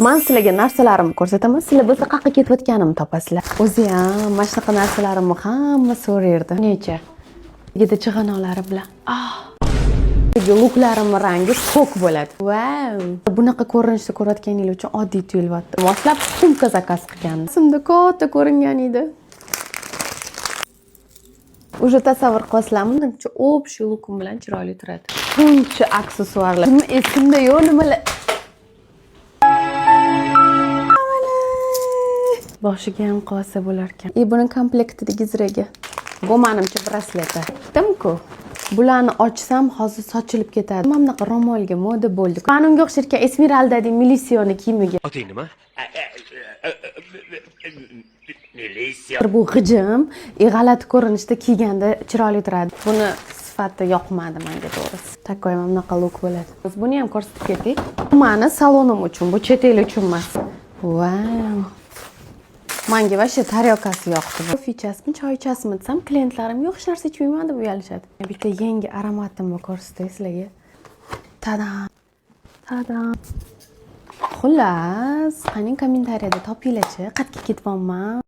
Men sizlarga narsalarimni ko'rsataman. Sizlar bo'lsa qayerga ketayotganimni topasizlar. O'zi ham mana shunaqa narsalarimni hamma so'raydi. Necha? Gida chig'anoqlari bilan. Luklarimning rangi shok bo'ladi. Wow! Bunaqa ko'rinishda ko'rayotganingiz uchun oddiy tuyulyapti. Moslab sumka zakaz qilgandim. Simda katta ko'ringan edi. Уже tasavvur qilasizlarmi? Buncha общий lukim bilan chiroyli turadi. Buncha aksessuarlar. Esimda yo'q nimalar. Boshiga ham qolsa bo'lar ekan. Buni komplektidagi ziraga. Bu menimcha brasleti. Aytdim-ku. Bularni ochsam hozir sochilib ketadi. Mana bunaqa ro'molga moda bo'ldi. Men unga o'xsharkan Esmeralda'ning milisioni kiyimiga. Oting nima? Milisiya. Bu g'ijim, g'alati ko'rinishda kiyganda chiroyli turadi. Buni sifati yoqmadi menga to'g'risi. Takoy mana bunaqa look bo'ladi. Biz buni ham ko'rsatib keting. Bu meni salonim uchun, bu chet el uchun emas. Wow! Menga vashe taryokasi yoqdi. Kofe ichasizmi, choy ichasizmi desam, klientlarim yo'q, hech narsa ichmayman deb uyalishadi. Bitta yangi aromatimni ko'rsatay sizlarga. Tadam. Tadam. Xullas, qaning kommentariyada topinglar-chi, qayerga ketyapman?